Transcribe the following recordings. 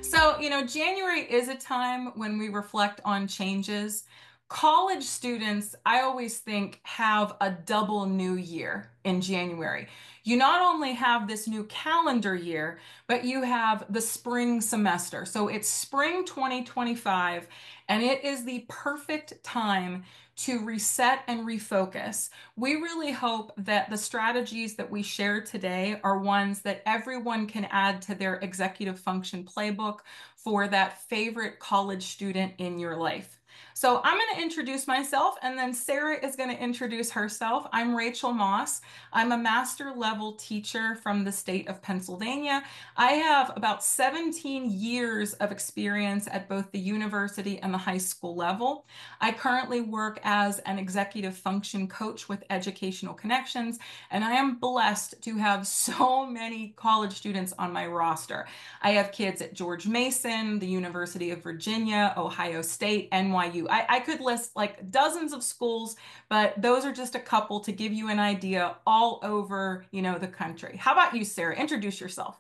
So, January is a time when we reflect on changes. College students, I always think, have a double new year in January. You not only have this new calendar year, but you have the spring semester. So it's spring 2025, and it is the perfect time to reset and refocus. We really hope that the strategies that we share today are ones that everyone can add to their executive function playbook for that favorite college student in your life. So I'm going to introduce myself, and then Sarah is going to introduce herself. I'm Rachael Moss. I'm a master level teacher from the state of Pennsylvania. I have about 17 years of experience at both the university and the high school level. I currently work as an executive function coach with Educational Connections, and I am blessed to have so many college students on my roster. I have kids at George Mason, the University of Virginia, Ohio State, NYU. I could list like dozens of schools, but those are just a couple to give you an idea all over, the country. How about you, Sarah? Introduce yourself.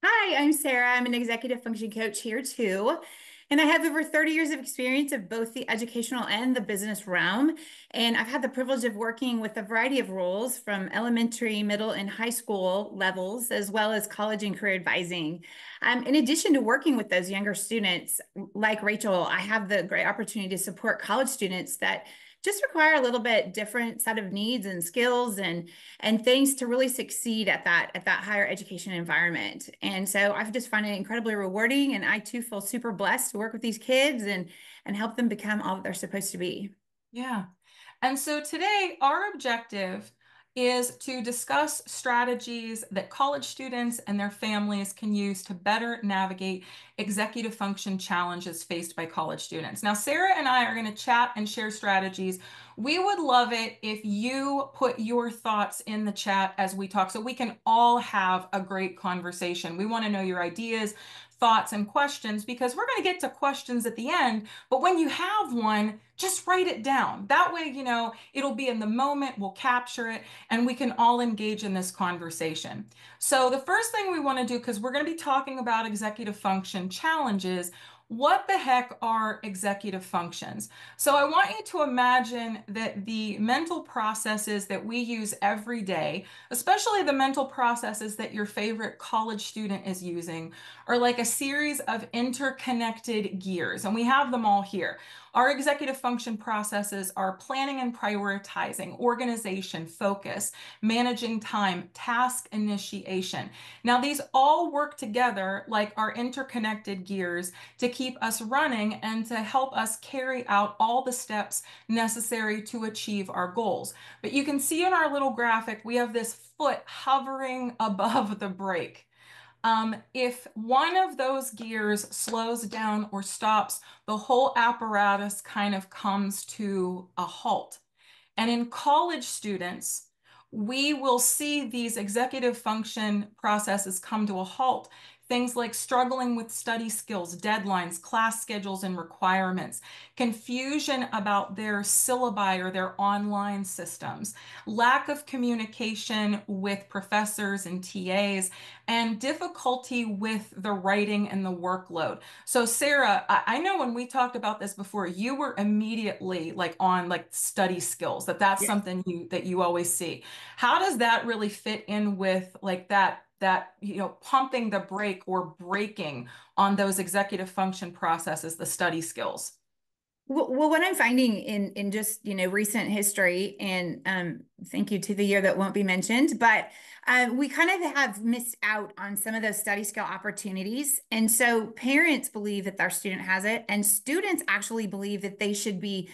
Hi, I'm Sarah. I'm an executive function coach here too. And I have over 30 years of experience of both the educational and the business realm. And I've had the privilege of working with a variety of roles from elementary, middle, and high school levels, as well as college and career advising. In addition to working with those younger students, like Rachel, I have the great opportunity to support college students that just require a little bit different set of needs and skills and things to really succeed at that higher education environment. And so I've just found it incredibly rewarding, and I too feel super blessed to work with these kids and help them become all that they're supposed to be. Yeah. And so today, our objective is to discuss strategies that college students and their families can use to better navigate executive function challenges faced by college students. Now, Sarah and I are going to chat and share strategies. We would love it if you put your thoughts in the chat as we talk so we can all have a great conversation. We want to know your ideas, thoughts, and questions because we're going to get to questions at the end. But when you have one, just write it down. That way, it'll be in the moment, we'll capture it, and we can all engage in this conversation. So, the first thing we want to do, because we're going to be talking about executive function challenges, what the heck are executive functions? So, I want you to imagine that the mental processes that we use every day, especially the mental processes that your favorite college student is using, are like a series of interconnected gears, and we have them all here. Our executive function processes are planning and prioritizing, organization, focus, managing time, task initiation. Now, these all work together like our interconnected gears to keep us running and to help us carry out all the steps necessary to achieve our goals. But you can see in our little graphic, we have this foot hovering above the brake. If one of those gears slows down or stops, the whole apparatus kind of comes to a halt. And in college students, we will see these executive function processes come to a halt. Things like struggling with study skills, deadlines, class schedules, and requirements, confusion about their syllabi or their online systems, lack of communication with professors and TAs, and difficulty with the writing and the workload. So, Sarah, I know when we talked about this before, you were immediately like on like study skills, that's Yes. something you always see. How does that really fit in with like that pumping the brake or braking on those executive function processes, the study skills? Well, what I'm finding in just recent history, and thank you to the year that won't be mentioned, but we kind of have missed out on some of those study skill opportunities, and so parents believe that their student has it, and students actually believe that they should be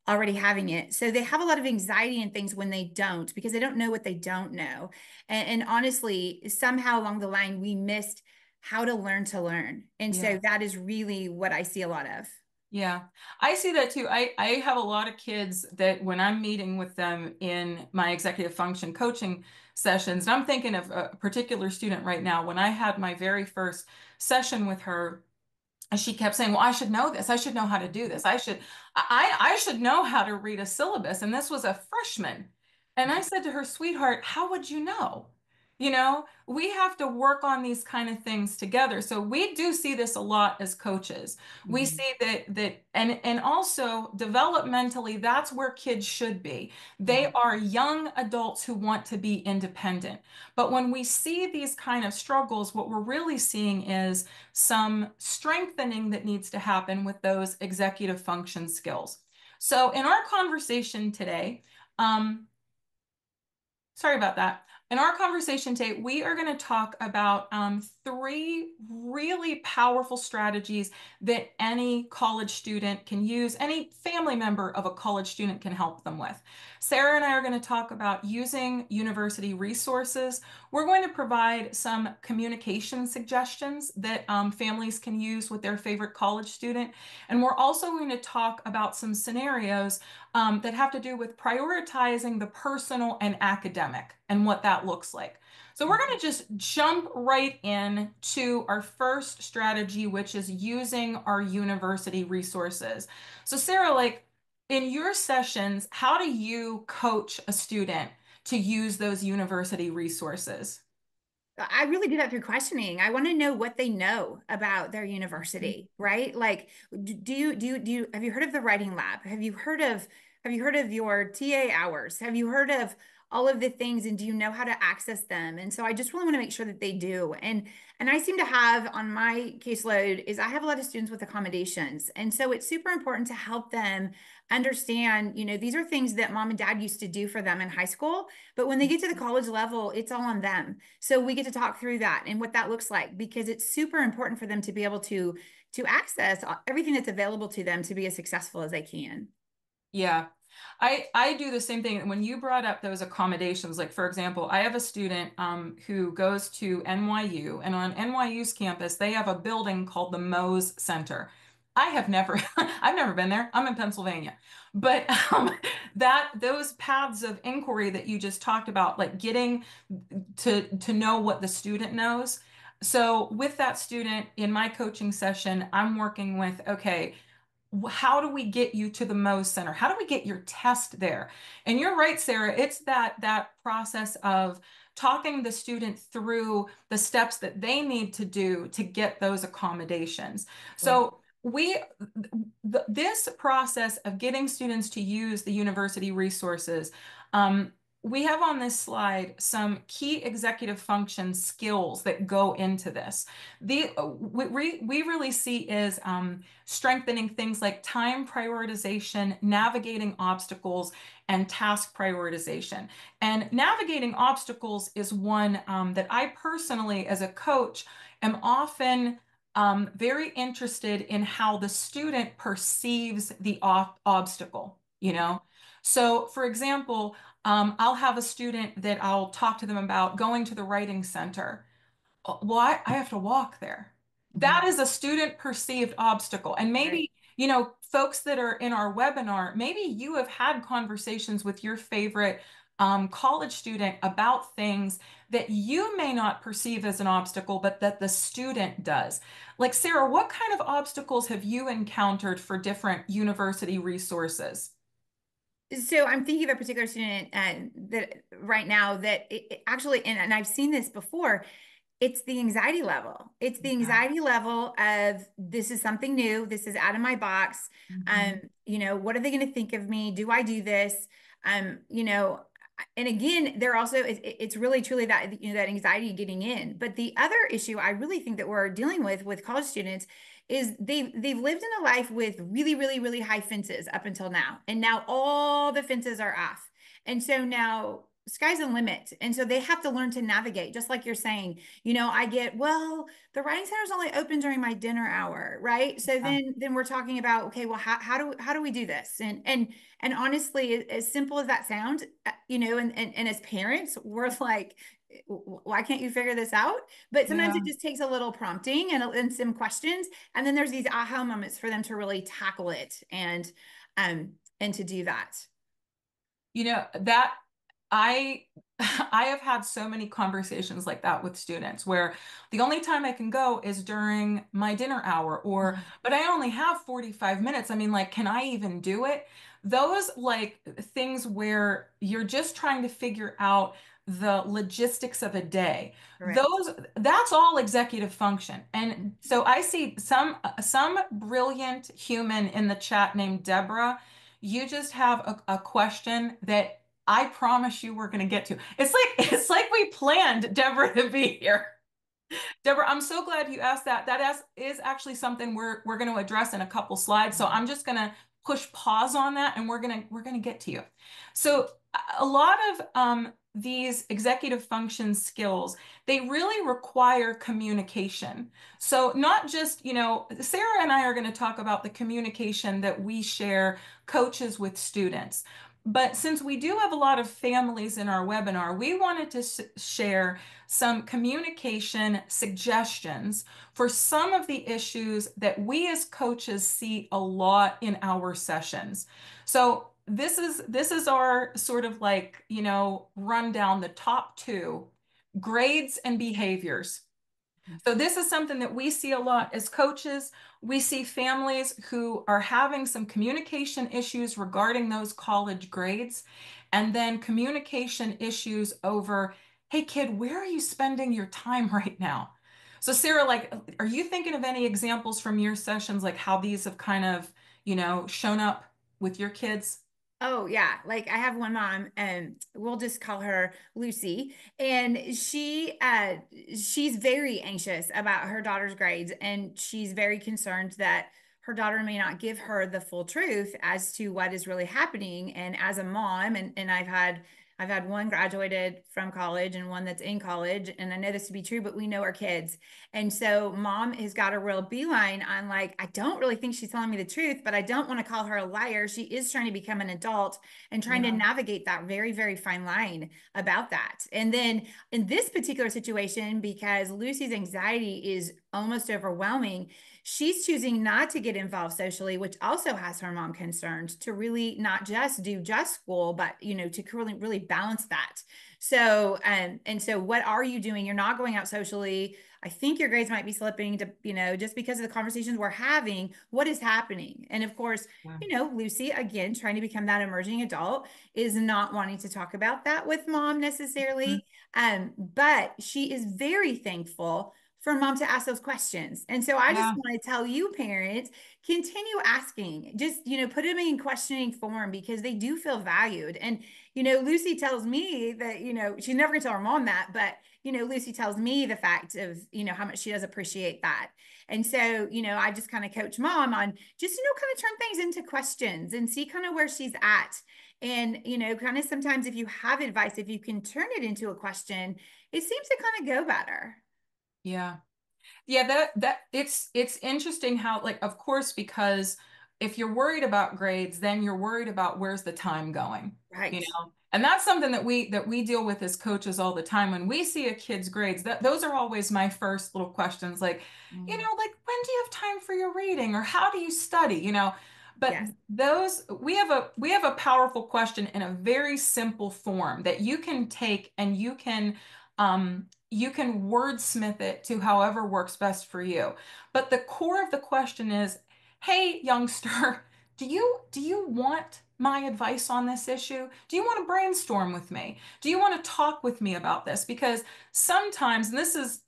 already having it. So they have a lot of anxiety and things when they don't, because they don't know what they don't know, and honestly, somehow along the line we missed how to learn, and so Yeah. that is really what I see a lot of. Yeah, I see that too. I have a lot of kids that when I'm meeting with them in my executive function coaching sessions, and I'm thinking of a particular student right now, when I had my very first session with her, and she kept saying, "Well, I should know this. I should know how to do this. I should know how to read a syllabus." And this was a freshman. And I said to her, "Sweetheart, how would you know?" We have to work on these kind of things together. So we do see this a lot as coaches. We Mhm. see and also developmentally, that's where kids should be. They Mhm. are young adults who want to be independent. But when we see these kind of struggles, what we're really seeing is some strengthening that needs to happen with those executive function skills. So in our conversation today, um, sorry about that. In our conversation today, we are going to talk about three really powerful strategies that any college student can use, any family member of a college student can help them with. Sarah and I are going to talk about using university resources. We're going to provide some communication suggestions that families can use with their favorite college student. And we're also going to talk about some scenarios that have to do with prioritizing the personal and academic and what that looks like. So we're going to just jump right in to our first strategy, which is using our university resources. So Sarah, like in your sessions, how do you coach a student to use those university resources? I really do that through questioning. I want to know what they know about their university, right? Like, have you heard of the writing lab? Have you heard of your TA hours? Have you heard of all of the things and do you know how to access them? And so I just really want to make sure that they do. And I seem to have on my caseload is I have a lot of students with accommodations. And so it's super important to help them understand, these are things that mom and dad used to do for them in high school, but when they get to the college level, it's all on them. So we get to talk through that and what that looks like because it's super important for them to be able to access everything that's available to them to be as successful as they can. Yeah. I do the same thing. When you brought up those accommodations, like for example, I have a student who goes to NYU, and on NYU's campus, they have a building called the Mose Center. I have never, I've never been there. I'm in Pennsylvania, but that those paths of inquiry that you just talked about, like getting to know what the student knows. So with that student in my coaching session, I'm working with, okay, how do we get you to the Mohs Center? How do we get your test there? And you're right, Sarah. It's that process of talking the student through the steps that they need to do to get those accommodations. Right. So this process of getting students to use the university resources, we have on this slide some key executive function skills that go into this. We really see is strengthening things like time prioritization, navigating obstacles, and task prioritization. And navigating obstacles is one that I personally, as a coach, am often very interested in how the student perceives the obstacle, you know? So, for example, I'll have a student that I'll talk to them about going to the writing center. Well, I have to walk there. That Mhm. is a student perceived obstacle. And Right. maybe, folks that are in our webinar, maybe you have had conversations with your favorite college student about things that you may not perceive as an obstacle, but that the student does. Like, Sarah, what kind of obstacles have you encountered for different university resources? So I'm thinking of a particular student that right now that it actually, and I've seen this before. It's the anxiety level. It's the Yeah. anxiety level of this is something new. This is out of my box. Mhm. What are they going to think of me? Do I do this? And again, they're also it's really truly that that anxiety getting in. But the other issue I really think that we're dealing with college students is they've lived in a life with really, really, really high fences up until now. And now all the fences are off. And so now sky's the limit. And so they have to learn to navigate, just like you're saying. I get, well, the writing center is only open during my dinner hour, right? So Yeah. then we're talking about, okay, well, how do we do this? And honestly, as simple as that sounds, and as parents, we're like, why can't you figure this out? But sometimes it Yeah. just takes a little prompting and some questions. And then there's these aha moments for them to really tackle it and to do that. That I I have had so many conversations like that with students where the only time I can go is during my dinner hour or but I only have 45 minutes. I mean, like, can I even do it? Those like things where you're just trying to figure out the logistics of a day. Correct. That's all executive function. And so I see some brilliant human in the chat named Deborah. You just have a question that I promise you we're going to get to. It's like we planned Deborah to be here. Deborah, I'm so glad you asked that. Is actually something we're going to address in a couple slides. So I'm just going to push pause on that, and we're going to get to you. So a lot of these executive function skills, they really require communication. So not just, Sarah and I are going to talk about the communication that we share coaches with students. But since we do have a lot of families in our webinar, we wanted to share some communication suggestions for some of the issues that we as coaches see a lot in our sessions. So this is our sort of like, run down the top two: grades and behaviors. So this is something that we see a lot as coaches. We see families who are having some communication issues regarding those college grades, and then communication issues over, hey kid, where are you spending your time right now? So Sarah, like, are you thinking of any examples from your sessions, like how these have kind of, shown up with your kids? Oh yeah, like I have one mom, and we'll just call her Lucy, and she's very anxious about her daughter's grades, and she's very concerned that her daughter may not give her the full truth as to what is really happening. And as a mom, and I've had one graduated from college and one that's in college, and I know this to be true, but we know our kids. And so mom has got a real beeline on, like, I don't really think she's telling me the truth, but I don't want to call her a liar. She is trying to become an adult and trying to Yeah. navigate that very, very fine line about that. And then in this particular situation, because Lucy's anxiety is almost overwhelming, she's choosing not to get involved socially, which also has her mom concerned, to really not just do just school, but to really, really balance that. So, and so what are you doing? You're not going out socially. I think your grades might be slipping to, just because of the conversations we're having, what is happening? And of course, Yeah. Lucy, again, trying to become that emerging adult, is not wanting to talk about that with mom Mhm. necessarily. But she is very thankful for mom to ask those questions. And so I just Yeah. want to tell you, parents, continue asking. Just, put them in questioning form, because they do feel valued. And, Lucy tells me that, she's never going to tell her mom that, but, Lucy tells me the fact of, how much she does appreciate that. And so, I just kind of coach mom on just, kind of turn things into questions and see kind of where she's at. And, kind of sometimes if you have advice, if you can turn it into a question, it seems to kind of go better. Yeah. Yeah, that it's interesting how, like, of course, because if you're worried about grades, then you're worried about where's the time going, you Right. know? And that's something that we deal with as coaches all the time. When we see a kid's grades, those are always my first little questions, like, Mm. like, when do you have time for your reading, or how do you study, But Yes. those we have a powerful question in a very simple form that you can take, and you can wordsmith it to however works best for you. But the core of the question is, hey, youngster, do you want my advice on this issue? Do you want to brainstorm with me? Do you want to talk with me about this? Because sometimes, and this is,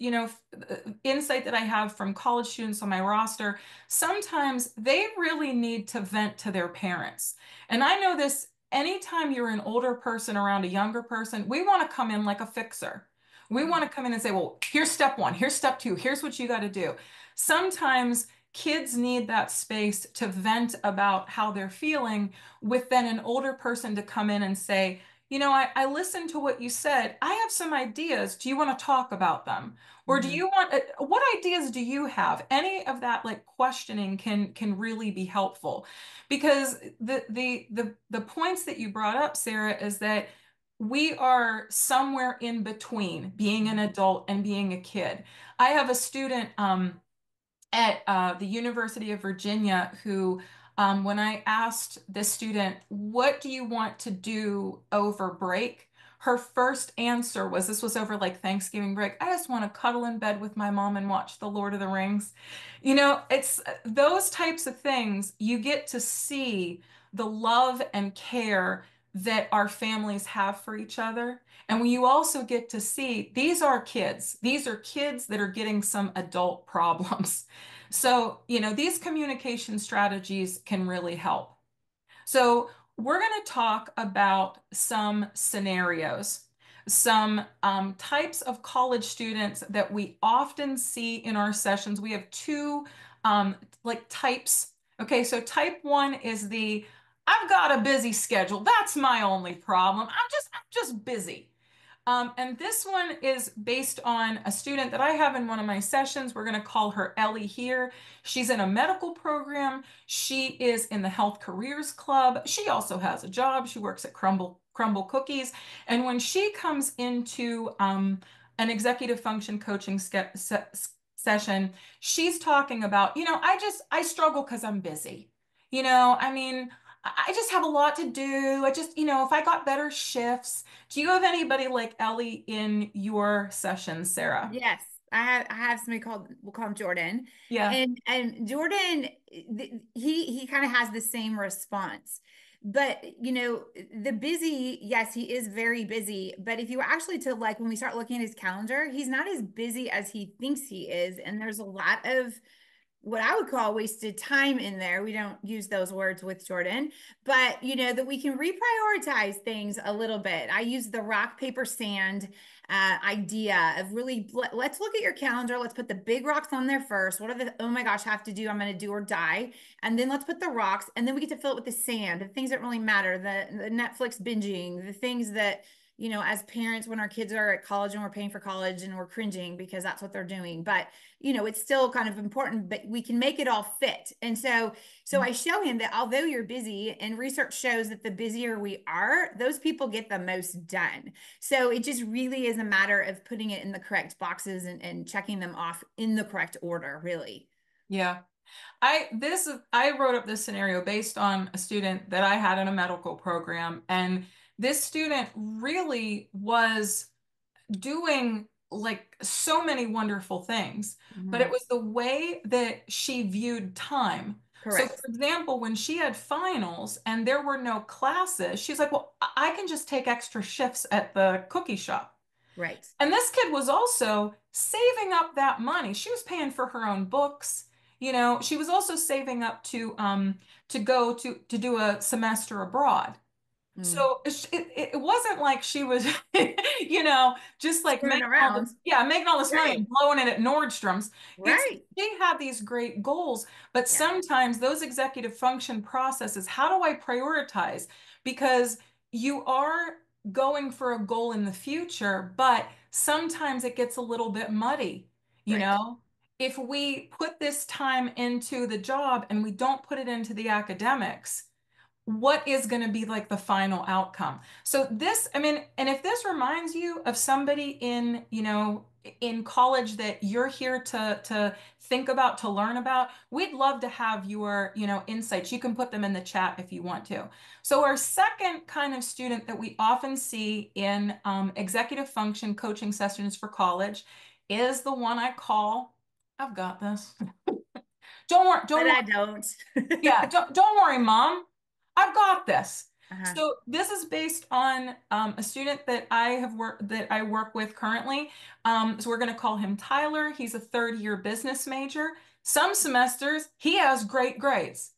insight that I have from college students on my roster, sometimes they really need to vent to their parents. And I know this, anytime you're an older person around a younger person, we want to come in like a fixer. We want to come in and say, well, here's step one, here's step two, here's what you got to do. Sometimes kids need that space to vent about how they're feeling, with then an older person to come in and say, I listened to what you said. I have some ideas. Do you want to talk about them? Or do Mhm. you want, what ideas do you have? Any of that, like, questioning can really be helpful. Because the points that you brought up, Sarah, is that we are somewhere in between being an adult and being a kid. I have a student at the University of Virginia who, when I asked this student, what do you want to do over break? Her first answer was, this was over like Thanksgiving break, I just want to cuddle in bed with my mom and watch The Lord of the Rings. It's those types of things. You get to see the love and care that our families have for each other. And when you also get to see these are kids that are getting some adult problems. So, these communication strategies can really help. So, we're going to talk about some scenarios, some types of college students that we often see in our sessions. We have two types. Okay, so type one is I've got a busy schedule. That's my only problem. I'm just busy. And this one is based on a student that I have in one of my sessions. We're going to call her Ellie here. She's in a medical program. She is in the Health Careers Club. She also has a job. She works at Crumble Cookies. And when she comes into an executive function coaching session, she's talking about, I struggle because I'm busy. I mean, I just have a lot to do. If I got better shifts. Do you have anybody like Ellie in your sessions, Sarah? Yes, I have somebody called, we'll call him Jordan. Yeah. And Jordan, he kind of has the same response. But the busy, yes, he is very busy. But if you actually to like when we start looking at his calendar, he's not as busy as he thinks he is. And there's a lot of what I would call wasted time in there. We don't use those words with Jordan, but that we can reprioritize things a little bit. I use the rock, paper, sand idea of really let's look at your calendar. Let's put the big rocks on there first. What are the, oh my gosh, have to do? I'm going to do or die. And then let's put the rocks and then we get to fill it with the sand, the things that really matter, the Netflix binging, the things that as parents, when our kids are at college and we're paying for college and we're cringing because that's what they're doing. But, it's still kind of important, but we can make it all fit. And so I show him that although you're busy and research shows that the busier we are, those people get the most done. So it just really is a matter of putting it in the correct boxes and checking them off in the correct order, really. Yeah. I wrote up this scenario based on a student that I had in a medical program, and this student really was doing like so many wonderful things, but it Mhm. was the way that she viewed time. So, for Correct. example, when she had finals and there were no classes, she's like, well, I can just take extra shifts at the cookie shop. Right. And this kid was also saving up that money. She was paying for her own books. She was also saving up to go to do a semester abroad. Mm. So it wasn't like she was, just like Screwing around. making all this money Right. and blowing it at Nordstrom's. It's Right. They have these great goals, but Yeah. sometimes those executive function processes, how do I prioritize? Because you are going for a goal in the future, but sometimes it gets a little bit muddy, you Right. know? If we put this time into the job and we don't put it into the academics, what is going to be like the final outcome? So this, I mean, and if this reminds you of somebody in college that you're here to think about, to learn about, we'd love to have your, insights. You can put them in the chat if you want to. So our second kind of student that we often see in executive function coaching sessions for college is the one I call, I've got this. Don't worry, But don't worry. I don't. Yeah, don't worry, Mom. I've got this. Uh-huh. So this is based on a student that I work with currently. So we're going to call him Tyler. He's a third year business major. Some semesters he has great grades.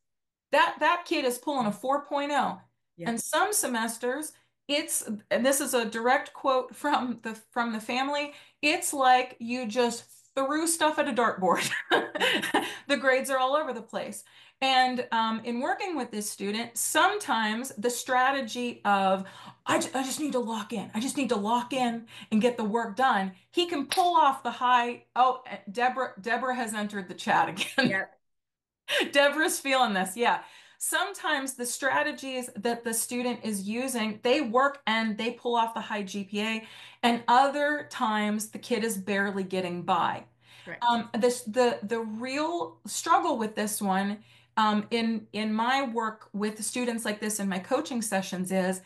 That kid is pulling a 4.0. And Yep. some semesters and this is a direct quote from the family, it's like you just threw stuff at a dartboard. Mhm. The grades are all over the place. And in working with this student, sometimes the strategy of, I just need to lock in. I just need to lock in and get the work done. He can pull off the high. Oh, Deborah has entered the chat again. Yep. Deborah's feeling this. Yeah. Sometimes the strategies that the student is using, they work and they pull off the high GPA, and other times the kid is barely getting by. Correct. The real struggle with this one, in my work with students like this in my coaching sessions is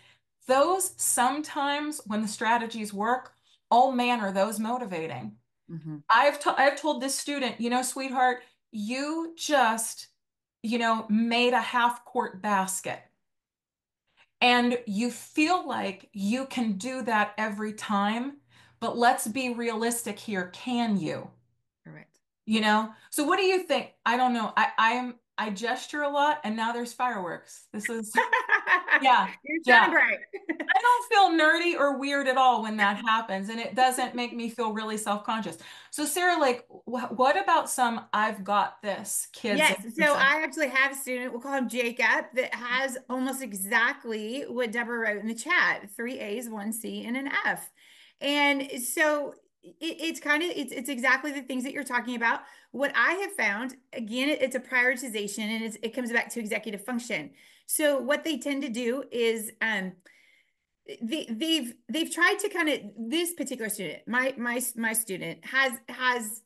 those sometimes when the strategies work, oh man, are those motivating. Hmm. I've told this student, sweetheart, you just, made a half court basket. And you feel like you can do that every time, but let's be realistic here. Can you? Correct. So what do you think? I don't know. I gesture a lot and now there's fireworks. This is yeah. You're shining Yeah. bright. I don't feel nerdy or weird at all when that happens, and it doesn't make me feel really self-conscious. So Sarah, like, what about some I've got this kids in Yes, so person? I actually have a student, we'll call him Jacob, that has almost exactly what Deborah wrote in the chat, three A's, one C, and an F. And so it's kind of it's exactly the things that you're talking about. What I have found, again, it's a prioritization and it comes back to executive function. So what they tend to do is they've tried to kind of this particular student, my student has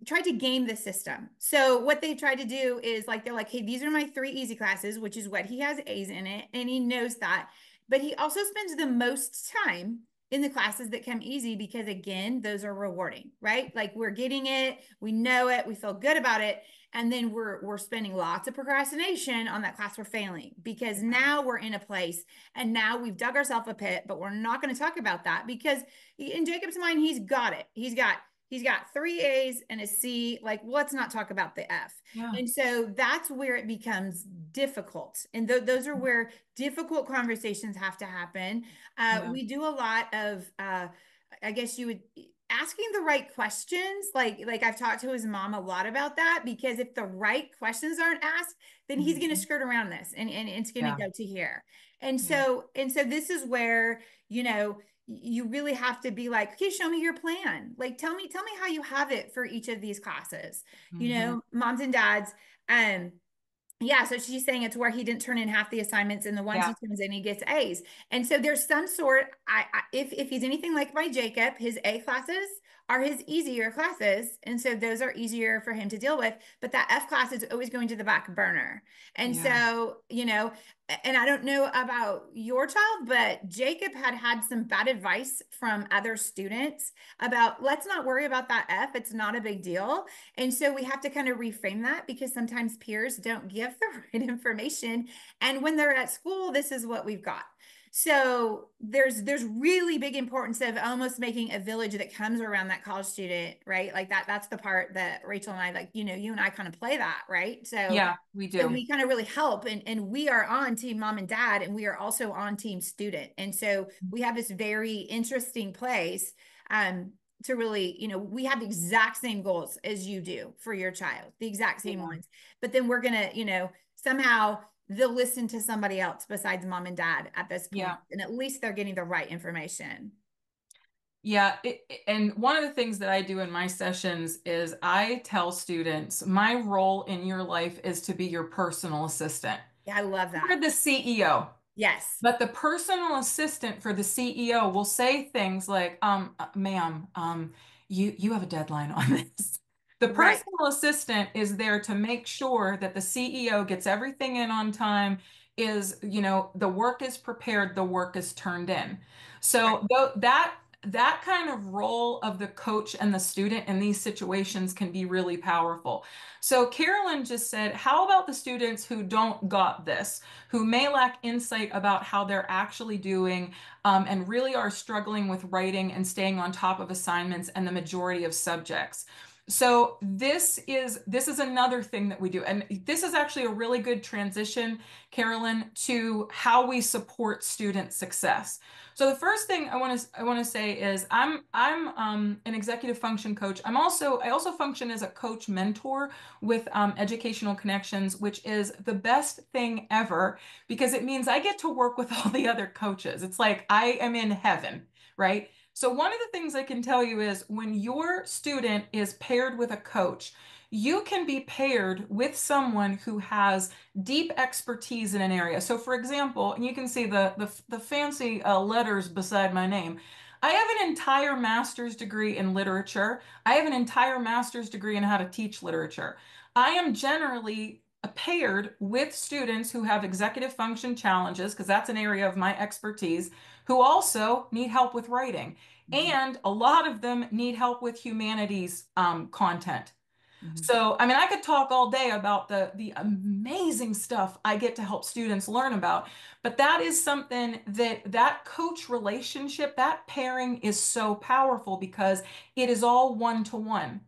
tried to game the system. So what they tried to do is like they're like, hey, these are my three easy classes, which is what he has A's in it, and he knows that. But he also spends the most time in the classes that come easy because again, those are rewarding, right? Like we're getting it, we know it, we feel good about it. And then we're spending lots of procrastination on that class we're failing because now we're in a place and now we've dug ourselves a pit, but we're not going to talk about that because in Jacob's mind, he's got it. He's got three A's and a C. Like, let's not talk about the F. Yeah. And so that's where it becomes difficult. And those are where difficult conversations have to happen. Yeah. We do a lot of, I guess you would asking the right questions. Like I've talked to his mom a lot about that because if the right questions aren't asked, then he's going to Mhm. skirt around this and it's going to Yeah. go to here. And Yeah. so this is where, you really have to be like, okay, show me your plan. Like tell me how you have it for each of these classes. Hmm. Moms and dads, um, yeah, so she's saying it's where he didn't turn in half the assignments, and the ones Yeah. he turns in, he gets A's. And so there's some sort. If he's anything like my Jacob, his A classes are his easier classes, and so those are easier for him to deal with. But that F class is always going to the back burner. And Yeah. so and I don't know about your child, but Jacob had some bad advice from other students about let's not worry about that F. It's not a big deal. And so we have to kind of reframe that because sometimes peers don't give the right information. And when they're at school, this is what we've got. So there's really big importance of almost making a village that comes around that college student, right? Like that's the part that Rachel and I like, you and I kind of play that, right? So Yeah, we so do. we kind of really help and we are on team mom and dad and we are also on team student. And so we have this very interesting place to really, we have the exact same goals as you do for your child, the exact same Yeah. ones. But then we're going to, somehow they'll listen to somebody else besides mom and dad at this point, Yeah. and at least they're getting the right information. Yeah, and one of the things that I do in my sessions is I tell students my role in your life is to be your personal assistant. Yeah, I love that. You're the CEO. Yes. But the personal assistant for the CEO will say things like, ma'am, you have a deadline on this. The Right. personal assistant is there to make sure that the CEO gets everything in on time, the work is prepared, the work is turned in. Right. So that kind of role of the coach and the student in these situations can be really powerful. So Carolyn just said, how about the students who don't got this, who may lack insight about how they're actually doing, and really are struggling with writing and staying on top of assignments and the majority of subjects? So this is another thing that we do. And this is actually a really good transition, Carolyn, to how we support student success. So the first thing I want to say is I'm an executive function coach. I also function as a coach mentor with Educational Connections, which is the best thing ever because it means I get to work with all the other coaches. It's like I am in heaven, right? So one of the things I can tell you is when your student is paired with a coach, you can be paired with someone who has deep expertise in an area. So for example, and you can see the fancy letters beside my name. I have an entire master's degree in literature. I have an entire master's degree in how to teach literature. I am generally paired with students who have executive function challenges, because that's an area of my expertise, who also need help with writing. Mhm. And a lot of them need help with humanities content. Mhm. So, I mean, I could talk all day about the amazing stuff I get to help students learn about, but that is something that coach relationship, that pairing is so powerful because it is all one to one.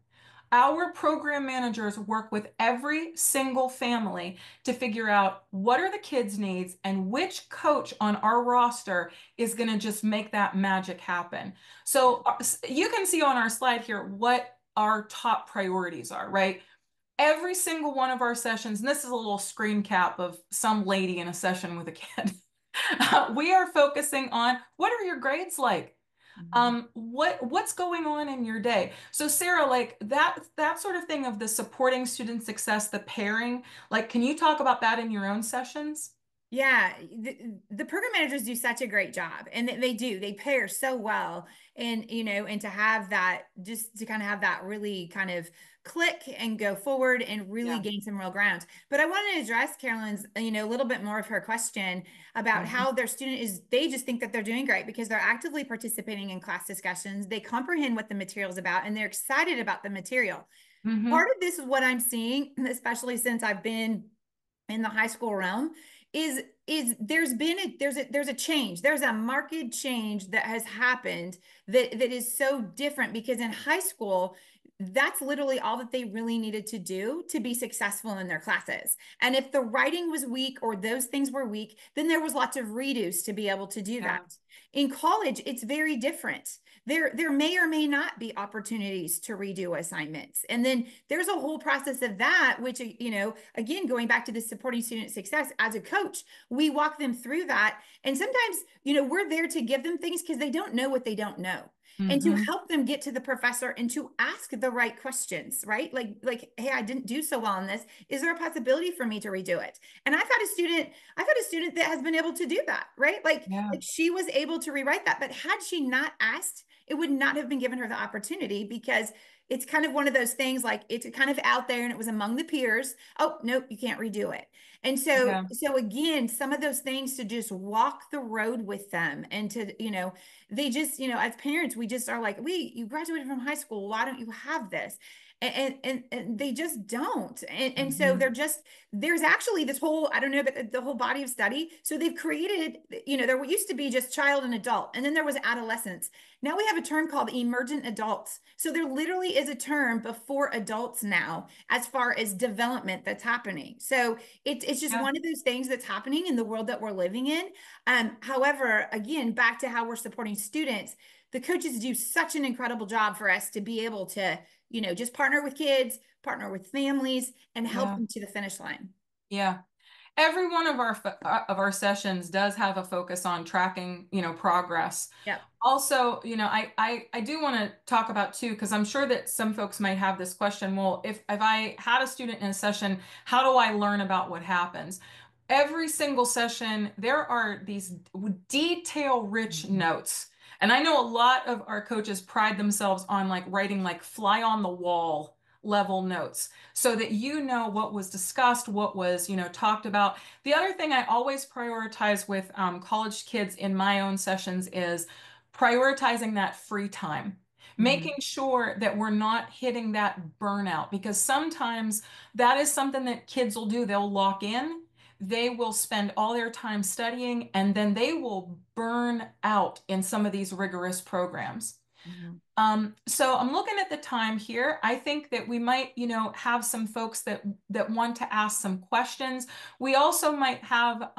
Our program managers work with every single family to figure out what are the kids' needs and which coach on our roster is going to just make that magic happen. So you can see on our slide here what our top priorities are, right? Every single one of our sessions, and this is a little screen cap of some lady in a session with a kid. We are focusing on what are your grades like? Mhm. What's going on in your day? So Sarah, like that sort of thing of the supporting student success, the pairing, like can you talk about that in your own sessions? Yeah, the program managers do such a great job, and they do. They pair so well, and and to have that, just to kind of have that really kind of click and go forward and really Yeah. gain some real ground. But I want to address Carolyn's, a little bit more of her question about Mhm. how their student is. They just think that they're doing great because they're actively participating in class discussions. They comprehend what the material is about, and they're excited about the material. Part Hmm. of this is what I'm seeing, especially since I've been in the high school realm, is there's a change. There's a marked change that has happened that is so different because in high school, that's literally all that they really needed to do to be successful in their classes. And if the writing was weak or those things were weak, then there was lots of redos to be able to do Yeah. that. In college, it's very different. There may or may not be opportunities to redo assignments. And then there's a whole process of that, which, again, going back to the supporting student success as a coach, we walk them through that. And sometimes, we're there to give them things because they don't know what they don't know. And to Hmm. help them get to the professor and to ask the right questions, right? Like, hey, I didn't do so well on this. Is there a possibility for me to redo it? And I've had a student that has been able to do that, right? Yeah. Like she was able to rewrite that, but had she not asked, it would not have been given her the opportunity because it's kind of one of those things like it's kind of out there and it was among the peers. Oh, nope, you can't redo it. And so, Yeah. so again, some of those things to just walk the road with them and to, they just, as parents, we just are like, you graduated from high school. Why don't you have this? And they just don't. And so Hmm. there's actually this whole, I don't know, but the whole body of study. So they've created, there used to be just child and adult, and then there was adolescence. Now we have a term called emergent adults. So there literally is a term before adults now as far as development that's happening. So it's just Yeah. one of those things that's happening in the world that we're living in. However, again, back to how we're supporting students, the coaches do such an incredible job for us to be able to, just partner with kids, partner with families, and help Yeah. them to the finish line. Yeah. Every one of our sessions does have a focus on tracking, progress. Yep. Also, I do want to talk about too, because I'm sure that some folks might have this question. Well, if I had a student in a session, how do I learn about what happens? Every single session, there are these detail-rich Mhm. notes. And I know a lot of our coaches pride themselves on like writing like fly on the wall level notes so that you know what was discussed, what was, talked about. The other thing I always prioritize with college kids in my own sessions is prioritizing that free time, Mhm. making sure that we're not hitting that burnout because sometimes that is something that kids will do. They'll lock in, they will spend all their time studying, and then they will burn out in some of these rigorous programs. Mhm. So I'm looking at the time here. I think that we might, have some folks that want to ask some questions. We also might have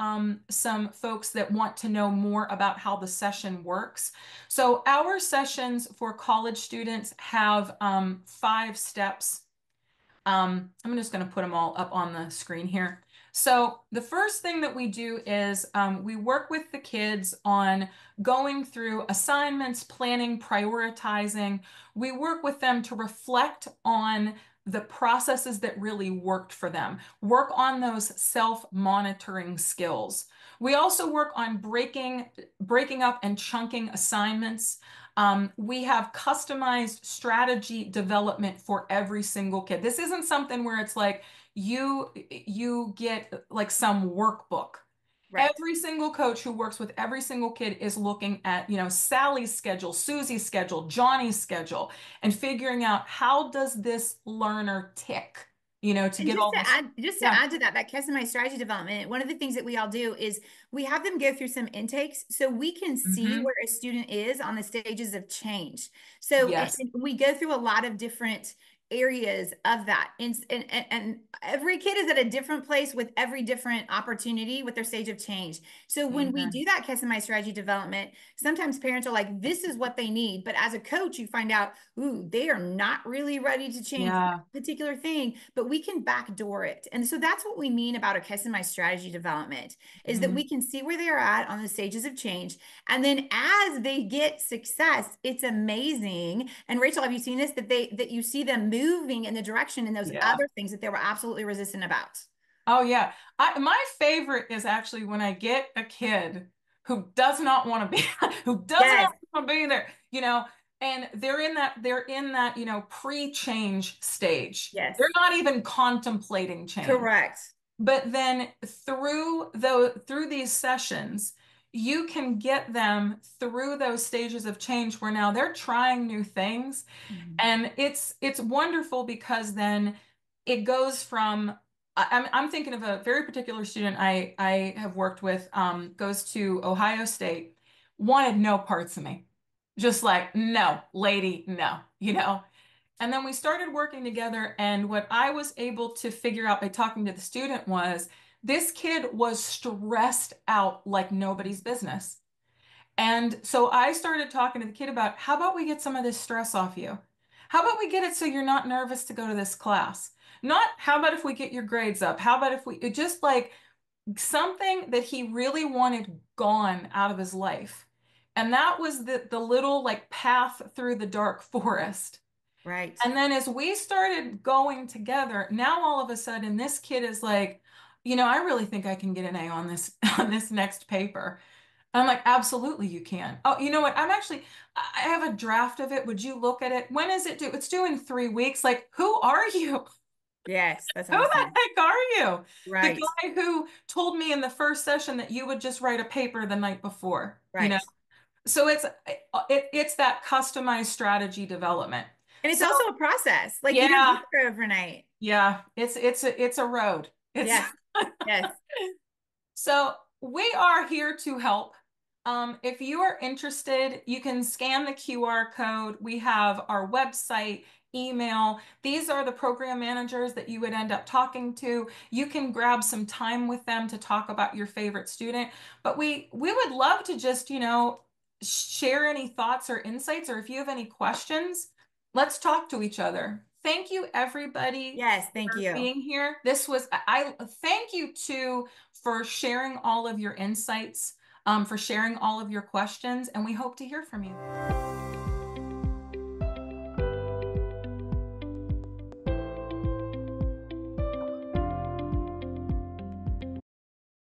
some folks that want to know more about how the session works. So our sessions for college students have 5 steps. I'm just going to put them all up on the screen here. So the first thing that we do is we work with the kids on going through assignments, planning, prioritizing. We work with them to reflect on the processes that really worked for them, work on those self-monitoring skills. We also work on breaking up and chunking assignments. We have customized strategy development for every single kid. This isn't something where it's like you get like some workbook. Right. Every single coach who works with every single kid is looking at, Sally's schedule, Susie's schedule, Johnny's schedule, and figuring out how does this learner tick, to And get all this. just to Yeah. add to that, that customized strategy development, one of the things that we all do is we have them go through some intakes so we can see Hmm. where a student is on the stages of change. So Yes. and we go through a lot of different areas of that. And every kid is at a different place with every different opportunity with their stage of change. So when we do Amen. that customized strategy development, sometimes parents are like, this is what they need. But as a coach, you find out, ooh, they are not really ready to change Yeah. particular thing, but we can backdoor it. And so that's what we mean about a customized strategy development is that Mhm. we can see where they are at on the stages of change. And then as they get success, it's amazing. And Rachel, have you seen this? That you see them moving in the direction in those Yeah. other things that they were absolutely resistant about. Oh yeah. My favorite is actually when I get a kid who does not want to be who does Yes, not want to be there, and they're in that, pre-change stage. They're yes, not even contemplating change. correct. But then through these sessions, you can get them through those stages of change where now they're trying new things. Mhm. And it's wonderful because then it goes from I'm thinking of a very particular student I have worked with, goes to Ohio State, wanted no parts of me. Just like, no, lady, no, And then we started working together, and what I was able to figure out by talking to the student was this kid was stressed out like nobody's business. And so I started talking to the kid about how about we get some of this stress off you? How about we get it so you're not nervous to go to this class? Not how about if we get your grades up? How about if we it just like something that he really wanted gone out of his life. And that was the little like path through the dark forest. Right. And then as we started going together, now all of a sudden this kid is like, I really think I can get an A on this on this next paper. I'm like, absolutely, you can. Oh, you know what? I have a draft of it. Would you look at it? When is it due? It's due in 3 weeks. Like, who are you? Yes, that's Who the awesome. heck are you? The Right. guy who told me in the first session that you would just write a paper the night before. Right. So it's that customized strategy development. And it's So also a process. Like you don't get yeah, there overnight. yeah, it's a road. It's Yes. Yes. So we are here to help. If you are interested, you can scan the QR code. We have our website, email. These are the program managers that you would end up talking to. You can grab some time with them to talk about your favorite student. But we would love to just, share any thoughts or insights, or if you have any questions, let's talk to each other. Thank you, everybody, Yes. Thank for you. being here. This was, I thank you too for sharing all of your insights, for sharing all of your questions, and we hope to hear from you.